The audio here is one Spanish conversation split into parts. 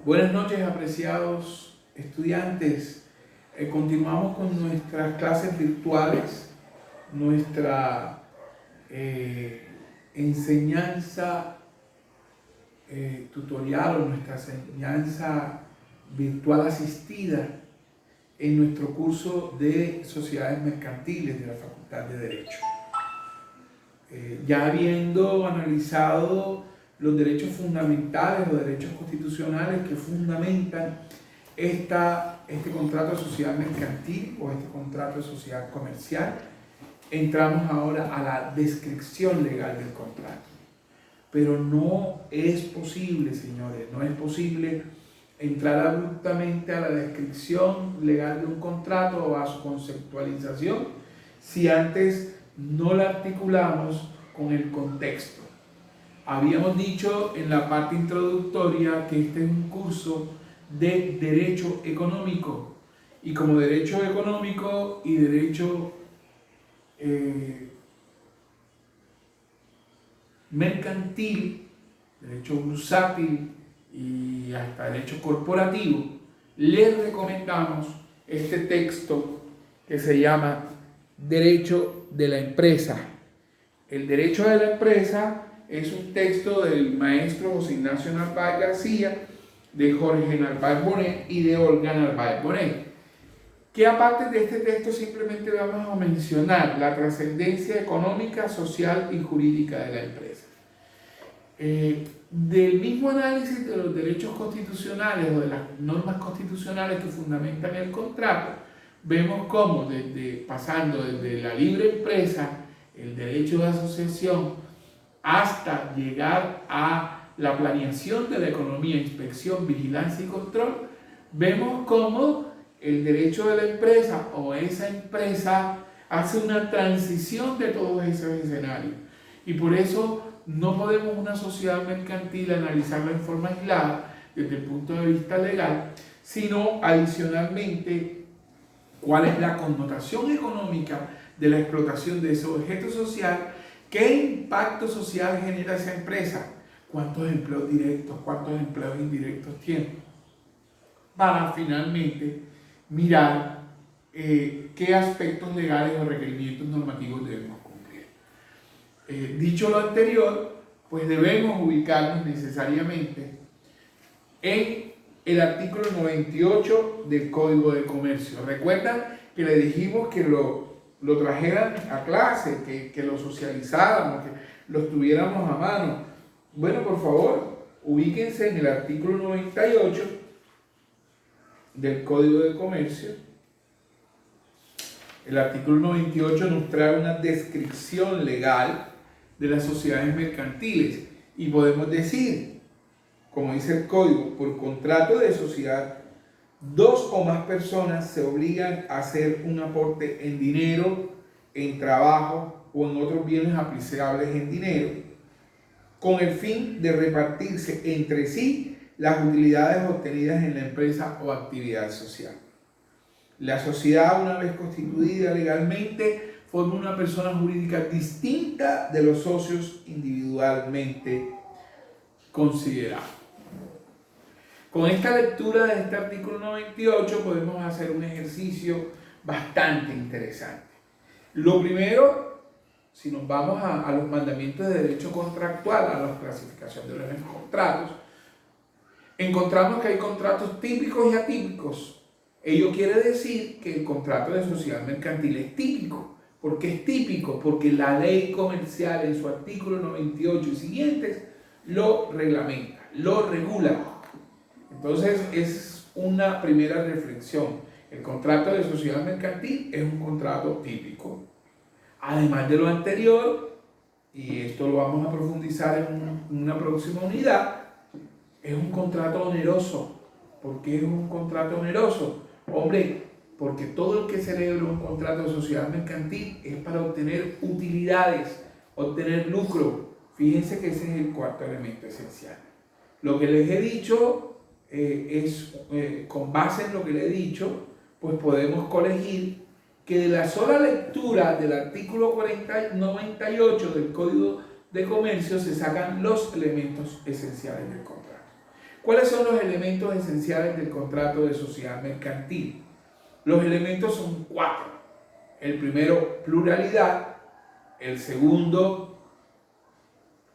Buenas noches, apreciados estudiantes. Continuamos con nuestras clases virtuales, nuestra enseñanza tutorial o nuestra enseñanza virtual asistida en nuestro curso de Sociedades Mercantiles de la Facultad de Derecho. Ya habiendo analizado los derechos fundamentales o derechos constitucionales que fundamentan este contrato de sociedad mercantil o este contrato de sociedad comercial, entramos ahora a la descripción legal del contrato. Pero no es posible, señores, no es posible entrar abruptamente a la descripción legal de un contrato o a su conceptualización si antes no la articulamos con el contexto. Habíamos dicho en la parte introductoria que este es un curso de derecho económico, y como derecho económico y derecho mercantil, derecho bursátil y hasta derecho corporativo, les recomendamos este texto que se llama Derecho de la Empresa. El derecho de la empresa es un texto del maestro José Ignacio Narváez García, de Jorge Narváez Bonet y de Olga Narváez Bonet. Que aparte de este texto simplemente vamos a mencionar la trascendencia económica, social y jurídica de la empresa. Del mismo análisis de los derechos constitucionales o de las normas constitucionales que fundamentan el contrato, vemos cómo pasando desde la libre empresa, el derecho de asociación, hasta llegar a la planeación de la economía, inspección, vigilancia y control, vemos cómo el derecho de la empresa o esa empresa hace una transición de todos esos escenarios. Y por eso no podemos una sociedad mercantil analizarla en forma aislada desde el punto de vista legal, sino adicionalmente cuál es la connotación económica de la explotación de ese objeto social, qué impacto social genera esa empresa, cuántos empleos directos, cuántos empleos indirectos tiene, para finalmente mirar qué aspectos legales o requerimientos normativos debemos cumplir. Dicho lo anterior, pues debemos ubicarnos necesariamente en el artículo 98 del Código de Comercio. Recuerdan que le dijimos que lo trajeran a clase, que lo socializáramos, que lo tuviéramos a mano. Bueno, por favor, ubíquense en el artículo 98 del Código de Comercio. El artículo 98 nos trae una descripción legal de las sociedades mercantiles y podemos decir, como dice el Código, por contrato de sociedad, dos o más personas se obligan a hacer un aporte en dinero, en trabajo o en otros bienes apreciables en dinero, con el fin de repartirse entre sí las utilidades obtenidas en la empresa o actividad social. La sociedad, una vez constituida legalmente, forma una persona jurídica distinta de los socios individualmente considerados. Con esta lectura de este artículo 98 podemos hacer un ejercicio bastante interesante. Lo primero, si nos vamos a los mandamientos de derecho contractual, a la clasificación de los contratos, encontramos que hay contratos típicos y atípicos. Ello quiere decir que el contrato de sociedad mercantil es típico. ¿Por qué es típico? Porque la ley comercial en su artículo 98 y siguientes lo reglamenta, lo regula. Entonces es una primera reflexión. El contrato de sociedad mercantil es un contrato típico. Además de lo anterior, y esto lo vamos a profundizar en una próxima unidad, es un contrato oneroso. ¿Por qué es un contrato oneroso? Hombre, porque todo el que celebra un contrato de sociedad mercantil es para obtener utilidades, obtener lucro. Fíjense que ese es el cuarto elemento esencial. Lo que les he dicho con base en lo que le he dicho, pues podemos colegir que de la sola lectura del artículo 98 del Código de Comercio se sacan los elementos esenciales del contrato. ¿Cuáles son los elementos esenciales del contrato de sociedad mercantil? Los elementos son 4. El primero, pluralidad. El segundo,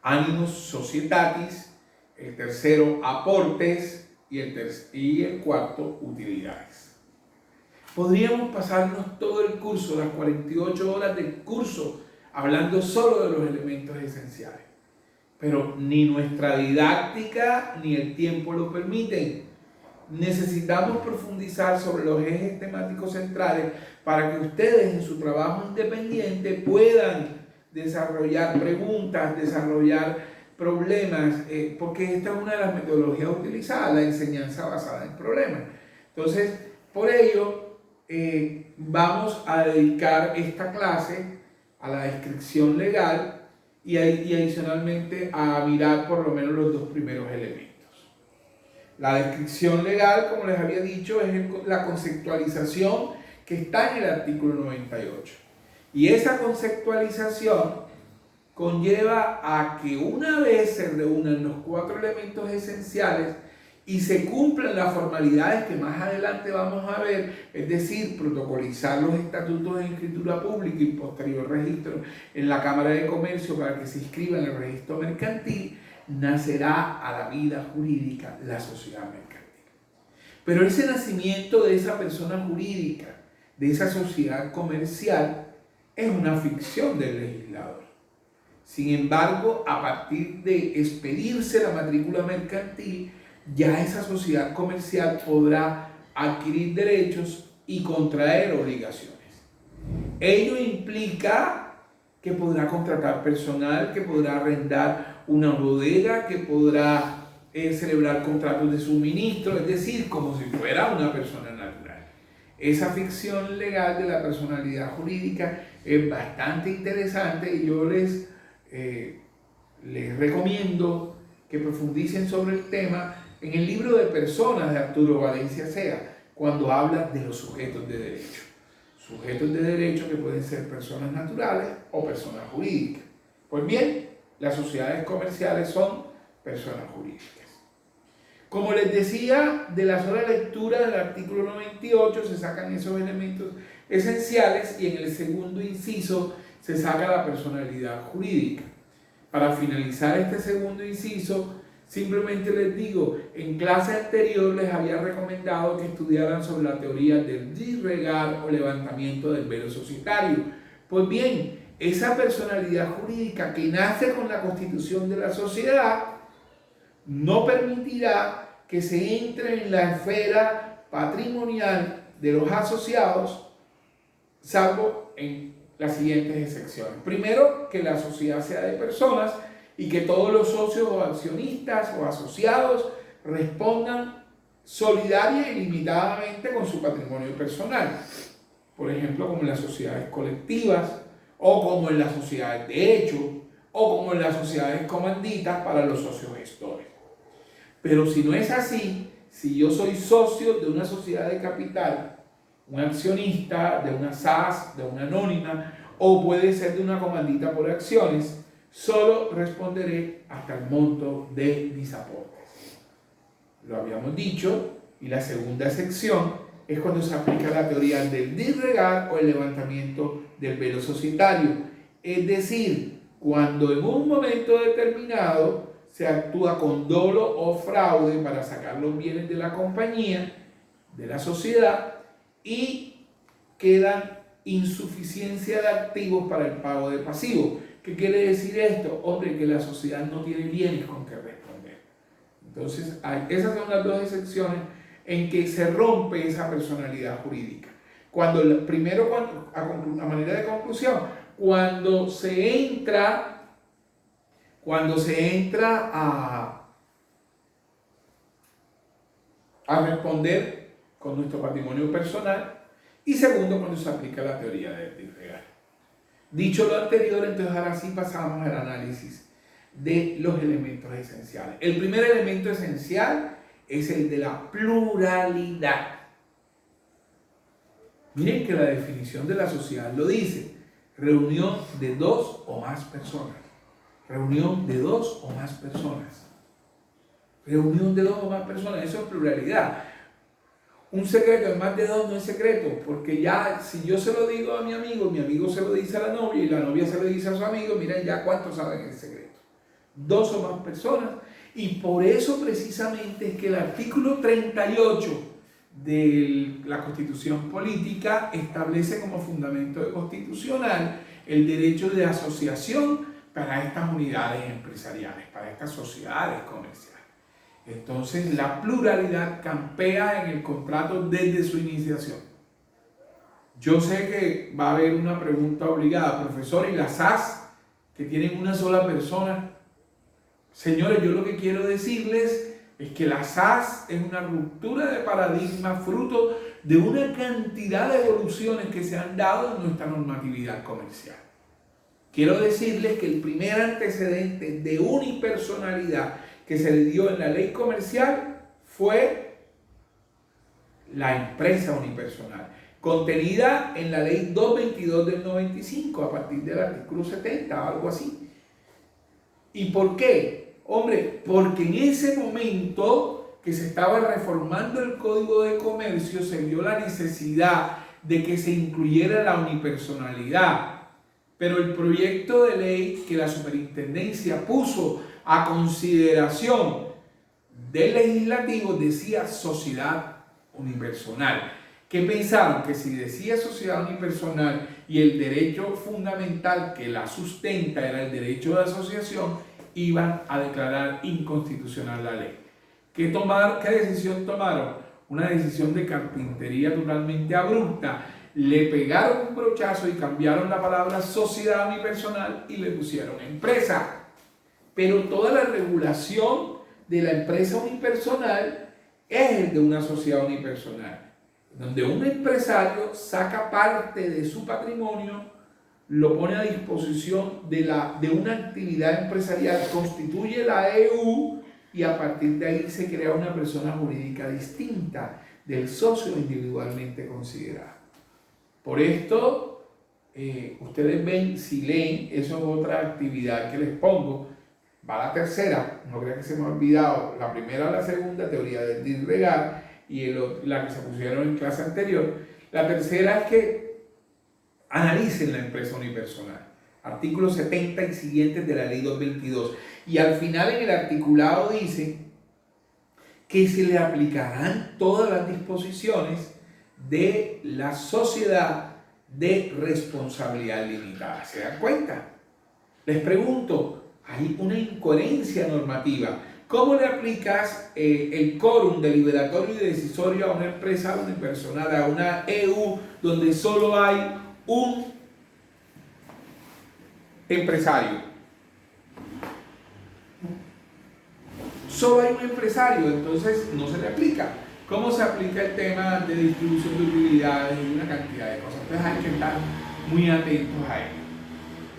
animus societatis. El tercero, aportes. Y el cuarto, utilidades. Podríamos pasarnos todo el curso, las 48 horas del curso, hablando solo de los elementos esenciales. Pero ni nuestra didáctica ni el tiempo lo permiten. Necesitamos profundizar sobre los ejes temáticos centrales para que ustedes en su trabajo independiente puedan desarrollar preguntas, desarrollar problemas, porque esta es una de las metodologías utilizadas, la enseñanza basada en problemas. Entonces, por ello, vamos a dedicar esta clase a la descripción legal y adicionalmente a mirar por lo menos los 2 primeros elementos. La descripción legal, como les había dicho, es la conceptualización que está en el artículo 98. Y esa conceptualización conlleva a que una vez se reúnan los 4 elementos esenciales y se cumplan las formalidades que más adelante vamos a ver, es decir, protocolizar los estatutos de escritura pública y posterior registro en la Cámara de Comercio para que se inscriba en el registro mercantil, nacerá a la vida jurídica la sociedad mercantil. Pero ese nacimiento de esa persona jurídica, de esa sociedad comercial, es una ficción del legislador. Sin embargo, a partir de expedirse la matrícula mercantil, ya esa sociedad comercial podrá adquirir derechos y contraer obligaciones. Ello implica que podrá contratar personal, que podrá arrendar una bodega, que podrá celebrar contratos de suministro, es decir, como si fuera una persona natural. Esa ficción legal de la personalidad jurídica es bastante interesante y yo les recomiendo que profundicen sobre el tema en el libro de Personas de Arturo Valencia Sea, cuando habla de los sujetos de derecho. Sujetos de derecho que pueden ser personas naturales o personas jurídicas. Pues bien, las sociedades comerciales son personas jurídicas. Como les decía, de la sola lectura del artículo 98 se sacan esos elementos esenciales y en el segundo inciso se saca la personalidad jurídica. Para finalizar este segundo inciso, simplemente les digo, en clase anterior les había recomendado que estudiaran sobre la teoría del disregar o levantamiento del velo societario. Pues bien, esa personalidad jurídica que nace con la constitución de la sociedad no permitirá que se entre en la esfera patrimonial de los asociados, salvo en las siguientes excepciones. Primero, que la sociedad sea de personas y que todos los socios o accionistas o asociados respondan solidaria y limitadamente con su patrimonio personal. Por ejemplo, como en las sociedades colectivas, o como en las sociedades de hecho, o como en las sociedades comanditas para los socios gestores. Pero si no es así, si yo soy socio de una sociedad de capital, un accionista de una SAS, de una anónima, o puede ser de una comandita por acciones, solo responderé hasta el monto de mis aportes. Lo habíamos dicho, y la segunda sección es cuando se aplica la teoría del disregar o el levantamiento del velo societario. Es decir, cuando en un momento determinado se actúa con dolo o fraude para sacar los bienes de la compañía, de la sociedad, y quedan insuficiencia de activos para el pago de pasivos. ¿Qué quiere decir esto? Hombre, que la sociedad no tiene bienes con que responder. Entonces, esas son las 2 excepciones en que se rompe esa personalidad jurídica. A manera de conclusión, cuando se entra a responder con nuestro patrimonio personal, y segundo, cuando se aplica la teoría del disregar. Dicho lo anterior, entonces ahora sí pasamos al análisis de los elementos esenciales. El primer elemento esencial es el de la pluralidad. Miren que la definición de la sociedad lo dice: reunión de 2 o más personas. Reunión de 2 o más personas. Reunión de dos o más personas, eso es pluralidad. Un secreto de más de dos no es secreto, porque ya si yo se lo digo a mi amigo se lo dice a la novia y la novia se lo dice a su amigo, miren ya cuántos saben el secreto. Dos o más personas. Y por eso precisamente es que el artículo 38 de la Constitución Política establece como fundamento constitucional el derecho de asociación para estas unidades empresariales, para estas sociedades comerciales. Entonces la pluralidad campea en el contrato desde su iniciación. Yo sé que va a haber una pregunta obligada, profesor, ¿y las SAS que tienen una sola persona? Señores, yo lo que quiero decirles es que la SAS es una ruptura de paradigma fruto de una cantidad de evoluciones que se han dado en nuestra normatividad comercial. Quiero decirles que el primer antecedente de unipersonalidad que se le dio en la ley comercial fue la empresa unipersonal, contenida en la ley 222 del 95 a partir del artículo 70 o algo así. ¿Y por qué? Hombre, porque en ese momento que se estaba reformando el Código de Comercio se vio la necesidad de que se incluyera la unipersonalidad. Pero el proyecto de ley que la superintendencia puso a consideración del legislativo decía sociedad unipersonal. ¿Qué pensaron? Que si decía sociedad unipersonal y el derecho fundamental que la sustenta era el derecho de asociación, iban a declarar inconstitucional la ley. ¿Qué decisión tomaron? Una decisión de carpintería totalmente abrupta. Le pegaron un brochazo y cambiaron la palabra sociedad unipersonal y le pusieron empresa. Pero toda la regulación de la empresa unipersonal es el de una sociedad unipersonal, donde un empresario saca parte de su patrimonio, lo pone a disposición de una actividad empresarial, constituye la EU y a partir de ahí se crea una persona jurídica distinta del socio individualmente considerado. Por esto, ustedes ven, si leen, eso es otra actividad que les pongo. Va la tercera, no crean que se me ha olvidado, la primera o la segunda, teoría del disgregar, y la que se pusieron en clase anterior. La tercera es que analicen la empresa unipersonal. Artículo 70 y siguientes de la ley 222. Y al final en el articulado dice que se le aplicarán todas las disposiciones de la sociedad de responsabilidad limitada. ¿Se dan cuenta? Les pregunto, hay una incoherencia normativa. ¿Cómo le aplicas el quórum deliberatorio y decisorio a una empresa unipersonal, a una EU donde solo hay un empresario? Solo hay un empresario, entonces no se le aplica. ¿Cómo se aplica el tema de distribución de utilidades y una cantidad de cosas? Entonces hay que estar muy atentos a ello.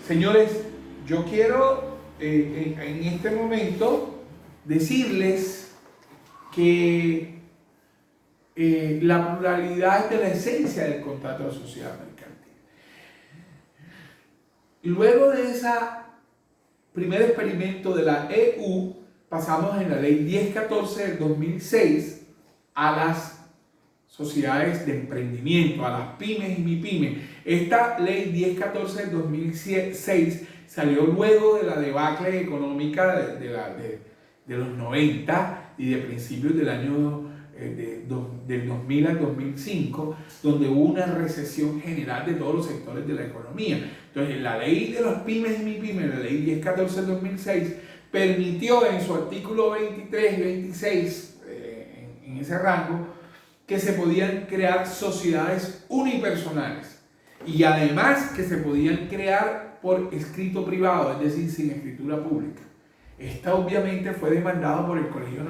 Señores, yo quiero en este momento decirles que la pluralidad es de la esencia del contrato de sociedad mercantil. Luego de ese primer experimento de la EU, pasamos en la ley 1014 del 2006 a las sociedades de emprendimiento, a las pymes y MIPYME. Esta ley 1014 del 2006 salió luego de la debacle económica de los 90 y de principios del año del 2000 al 2005, donde hubo una recesión general de todos los sectores de la economía. Entonces, la ley de los pymes y MIPYME, la ley 1014 del 2006, permitió en su artículo 23 y 26, en ese rango, que se podían crear sociedades unipersonales y además que se podían crear por escrito privado, es decir, sin escritura pública. Esta obviamente fue demandada por el Colegio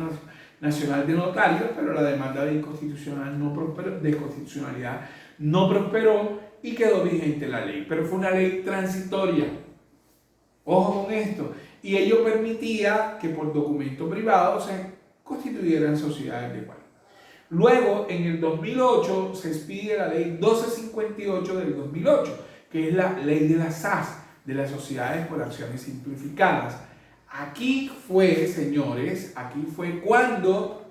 Nacional de Notarios, pero la demanda de inconstitucionalidad no prosperó y quedó vigente la ley. Pero fue una ley transitoria. Ojo con esto. Y ello permitía que por documento privado se constituyeran sociedades de igual. Luego, en el 2008, se expide la ley 1258 del 2008, que es la ley de las SAS, de las sociedades por acciones simplificadas. Aquí fue, señores, aquí fue cuando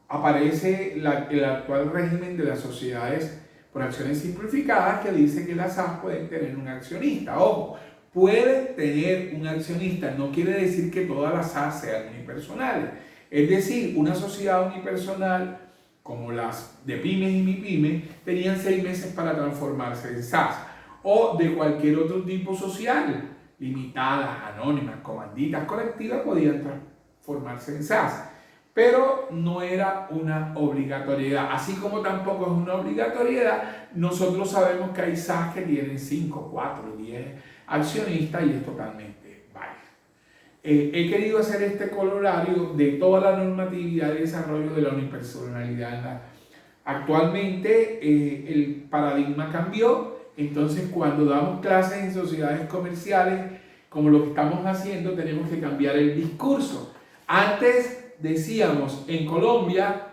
aparece el actual régimen de las sociedades por acciones simplificadas, que dice que las SAS pueden tener un accionista. Ojo, pueden tener un accionista, no quiere decir que todas las SAS sean unipersonales. Es decir, una sociedad unipersonal como las de pymes y MIPYME tenían 6 meses para transformarse en SAS, o de cualquier otro tipo social, limitadas, anónimas, comanditas, colectivas, podían transformarse en SAS. Pero no era una obligatoriedad, así como tampoco es una obligatoriedad. Nosotros sabemos que hay SAS que tienen 5, 4, 10 accionistas y es totalmente válido. He querido hacer este corolario de toda la normatividad de desarrollo de la unipersonalidad. Actualmente el paradigma cambió, entonces cuando damos clases en sociedades comerciales, como lo que estamos haciendo, tenemos que cambiar el discurso. Antes decíamos, en Colombia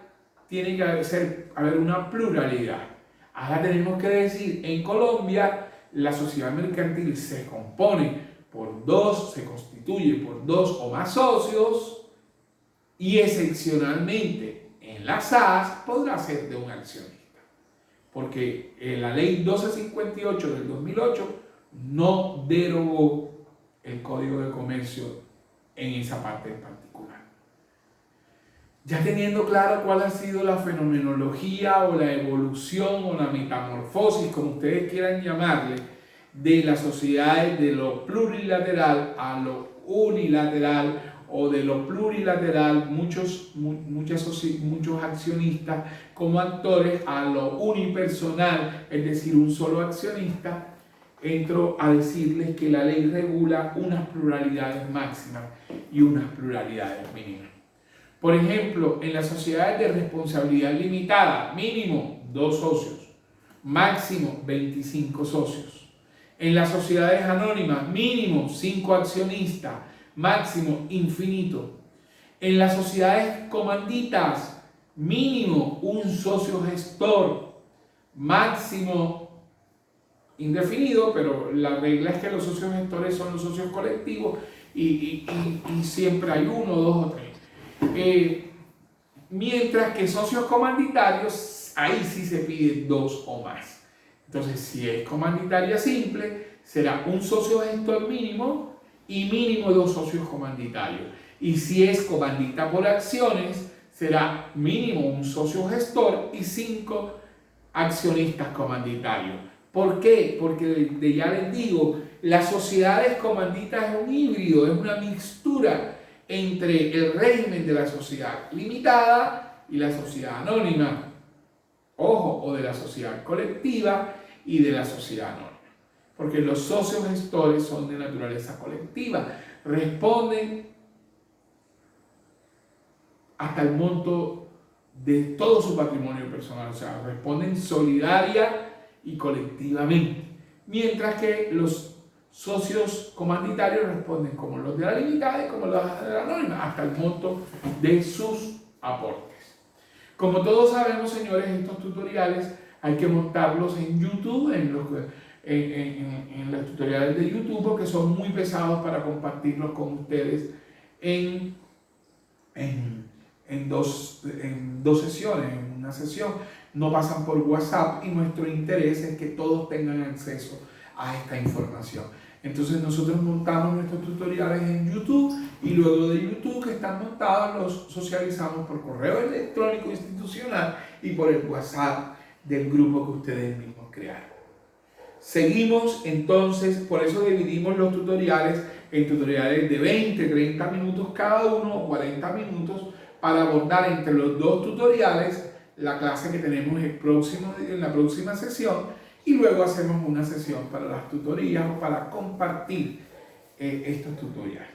tiene que haber una pluralidad. Ahora tenemos que decir, en Colombia la sociedad mercantil se compone por se constituye por 2 o más socios y excepcionalmente en la SAS podrá ser de un accionista. Porque la ley 1258 del 2008 no derogó el Código de Comercio en esa parte en particular. Ya teniendo claro cuál ha sido la fenomenología o la evolución o la metamorfosis, como ustedes quieran llamarle, de las sociedades de lo plurilateral a lo unilateral, o de lo plurilateral, muchos accionistas como actores, a lo unipersonal, es decir, un solo accionista, entro a decirles que la ley regula unas pluralidades máximas y unas pluralidades mínimas. Por ejemplo, en las sociedades de responsabilidad limitada, mínimo 2 socios, máximo 25 socios. En las sociedades anónimas, mínimo 5 accionistas, máximo infinito. En las sociedades comanditas, mínimo un socio gestor, máximo indefinido, pero la regla es que los socios gestores son los socios colectivos y siempre hay 1, 2 o 3. Mientras que socios comanditarios, ahí sí se pide 2 o más. Entonces, si es comanditaria simple, será un socio gestor mínimo y mínimo 2 socios comanditarios. Y si es comandita por acciones, será mínimo un socio gestor y 5 accionistas comanditarios. ¿Por qué? Porque ya les digo, las sociedades comanditas es un híbrido, es una mixtura entre el régimen de la sociedad limitada y la sociedad anónima. Ojo, o de la sociedad colectiva y de la sociedad anónima. Porque los socios gestores son de naturaleza colectiva, responden hasta el monto de todo su patrimonio personal, o sea, responden solidaria y colectivamente, mientras que los socios comanditarios responden como los de la limitada y como los de la anónima, hasta el monto de sus aportes. Como todos sabemos, señores, estos tutoriales hay que montarlos en YouTube, en los tutoriales de YouTube, porque son muy pesados para compartirlos con ustedes en dos sesiones, en una sesión. No pasan por WhatsApp y nuestro interés es que todos tengan acceso a esta información. Entonces nosotros montamos nuestros tutoriales en YouTube y luego de YouTube, que están montados, los socializamos por correo electrónico institucional y por el WhatsApp del grupo que ustedes mismos crearon. Seguimos entonces, por eso dividimos los tutoriales en tutoriales de 20, 30 minutos cada uno o 40 minutos para abordar entre los 2 tutoriales la clase que tenemos en la próxima sesión, y luego hacemos una sesión para las tutorías o para compartir estos tutoriales.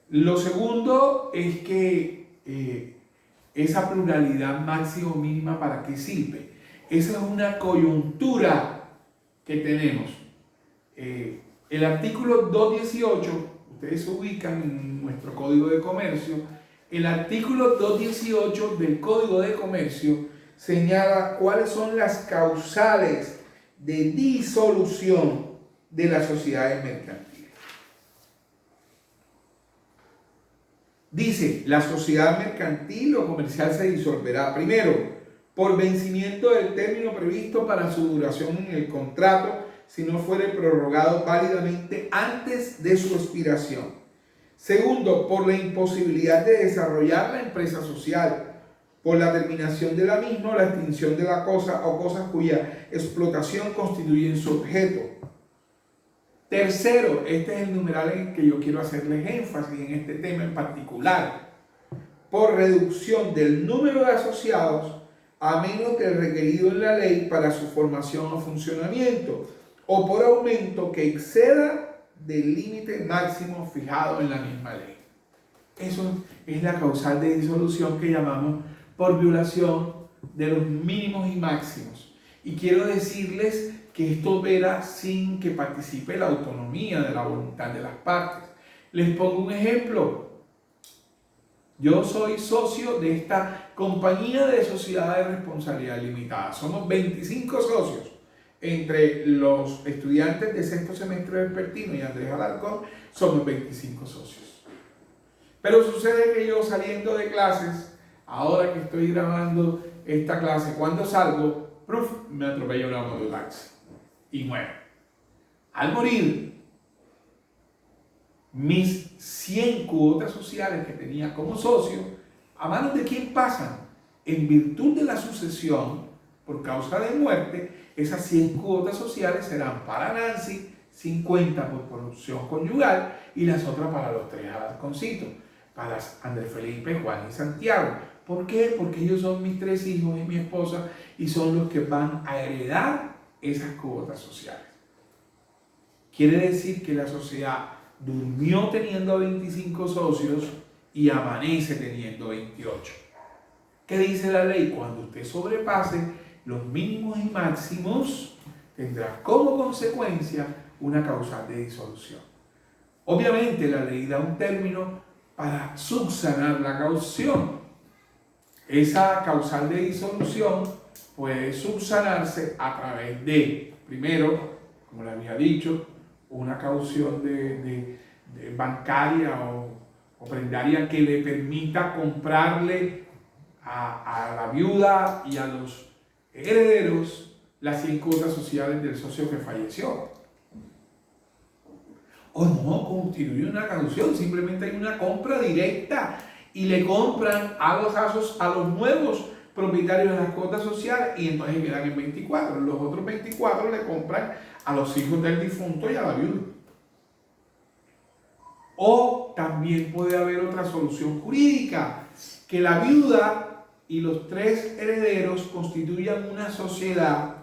Lo segundo es que esa pluralidad máxima o mínima, ¿para qué sirve? Esa es una coyuntura que tenemos. El artículo 218, ustedes se ubican en nuestro Código de Comercio, el artículo 218 del Código de Comercio señala cuáles son las causales de disolución de las sociedades mercantiles. Dice, la sociedad mercantil o comercial se disolverá primero por vencimiento del término previsto para su duración en el contrato, si no fuere prorrogado válidamente antes de su expiración. Segundo, por la imposibilidad de desarrollar la empresa social, por la terminación de la misma o la extinción de la cosa o cosas cuya explotación constituye su objeto. Tercero, este es el numeral en el que yo quiero hacerles énfasis en este tema en particular, por reducción del número de asociados a menos que el requerido en la ley para su formación o funcionamiento, o por aumento que exceda del límite máximo fijado en la misma ley. Eso es la causal de disolución que llamamos por violación de los mínimos y máximos. Y quiero decirles que esto opera sin que participe la autonomía de la voluntad de las partes. Les pongo un ejemplo. Yo soy socio de esta compañía de sociedad de responsabilidad limitada. Somos 25 socios. Entre los estudiantes de sexto semestre vespertino y Andrés Alarcón, somos 25 socios. Pero sucede que yo, saliendo de clases, ahora que estoy grabando esta clase, cuando salgo, me atropella una mototaxi y muero. Al morir, mis 100 cuotas sociales que tenía como socio, ¿a manos de quién pasan? En virtud de la sucesión, por causa de muerte, esas 100 cuotas sociales serán para Nancy, 50 por corrupción conyugal y las otras para los 3 Alarconcitos, para Andrés Felipe, Juan y Santiago. ¿Por qué? Porque ellos son mis 3 hijos y mi esposa y son los que van a heredar esas cuotas sociales. Quiere decir que la sociedad durmió teniendo 25 socios y amanece teniendo 28. ¿Qué dice la ley? Cuando usted sobrepase los mínimos y máximos, tendrá como consecuencia una causal de disolución. Obviamente la ley da un término para subsanar la causación. Esa causal de disolución puede subsanarse a través de, primero, como le había dicho, una caución de bancaria o prendaria que le permita comprarle a la viuda y a los herederos las 100 cuotas sociales del socio que falleció. O no constituye una caución, simplemente hay una compra directa y le compran a los nuevos propietarios de las cuotas sociales y entonces quedan en 24. Los otros 24 le compran a los hijos del difunto y a la viuda. O también puede haber otra solución jurídica, que la viuda y los 3 herederos constituyan una sociedad,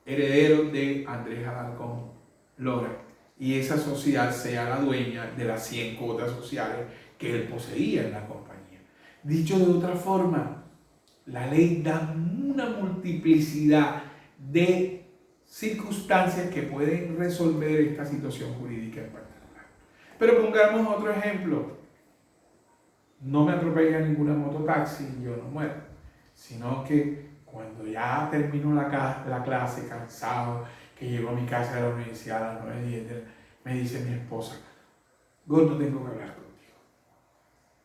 herederos de Andrés Alarcón Lora, y esa sociedad sea la dueña de las 100 cuotas sociales que él poseía en la compañía. Dicho de otra forma, la ley da una multiplicidad de circunstancias que pueden resolver esta situación jurídica en particular. Pero pongamos otro ejemplo. No me atropella ninguna mototaxi y yo no muero, sino que cuando ya termino la clase, cansado, que llego a mi casa de la universidad a las 9:10, me dice mi esposa, Gordo, tengo que hablar contigo.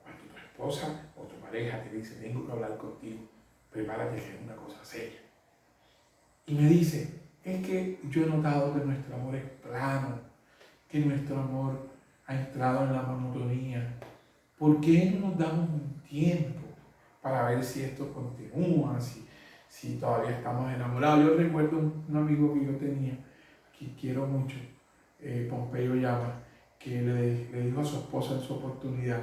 Cuando tu esposa o tu pareja te dice, tengo que hablar contigo, prepárate que es una cosa seria. Y me dice, es que yo he notado que nuestro amor es plano, que nuestro amor ha entrado en la monotonía. ¿Por qué no nos damos un tiempo para ver si esto continúa, si todavía estamos enamorados? Yo recuerdo un amigo que yo tenía, que quiero mucho, Pompeyo Llama, que le dijo a su esposa en su oportunidad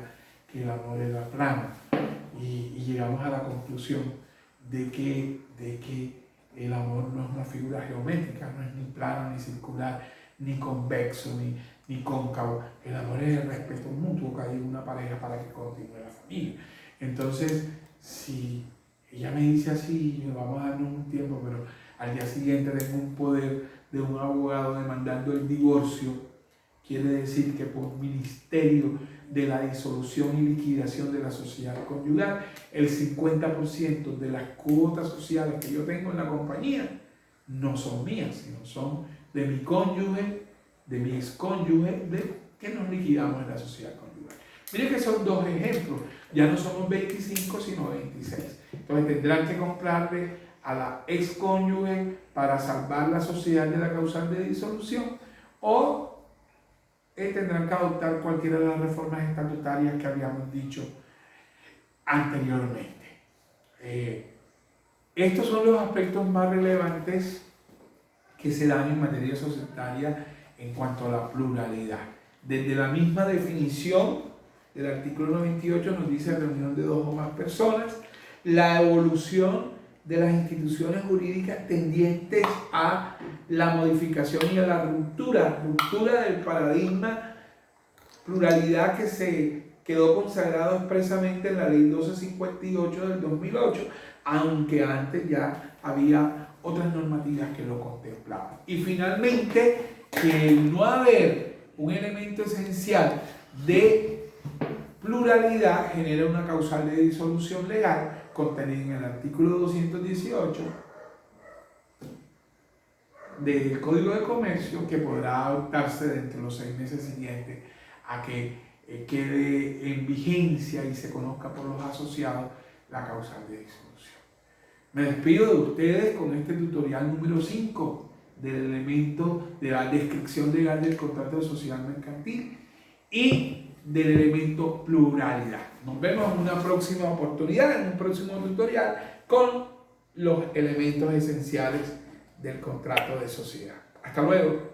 que el amor era plano. Y llegamos a la conclusión de que el amor no es una figura geométrica, no es ni plano, ni circular, ni convexo, ni cóncavo. El amor es el respeto mutuo que hay en una pareja para que continúe la familia. Entonces, si ella me dice así, vamos a darnos un tiempo, pero al día siguiente tengo un poder de un abogado demandando el divorcio, quiere decir que por ministerio de la disolución y liquidación de la sociedad conyugal, el 50% de las cuotas sociales que yo tengo en la compañía no son mías, sino son de mi cónyuge de mi excónyuge, de que nos liquidamos en la sociedad conyugal. Miren que son dos ejemplos, ya no somos 25 sino 26. Entonces tendrán que comprarle a la excónyuge para salvar la sociedad de la causal de disolución o tendrán que adoptar cualquiera de las reformas estatutarias que habíamos dicho anteriormente. Estos son los aspectos más relevantes que se dan en materia societaria en cuanto a la pluralidad. Desde la misma definición del artículo 98 nos dice reunión de dos o más personas, la evolución de las instituciones jurídicas tendientes a la modificación y a la ruptura del paradigma pluralidad que se quedó consagrado expresamente en la ley 1258 del 2008, aunque antes ya había otras normativas que lo contemplaban. Y finalmente, que el no haber un elemento esencial de pluralidad genera una causal de disolución legal contenida en el artículo 218 del Código de Comercio, que podrá adoptarse dentro de los 6 meses siguientes a que quede en vigencia y se conozca por los asociados la causal de disolución. Me despido de ustedes con este tutorial número 5 del elemento de la descripción legal del contrato de sociedad mercantil y del elemento pluralidad. Nos vemos en una próxima oportunidad, en un próximo tutorial con los elementos esenciales del contrato de sociedad. Hasta luego.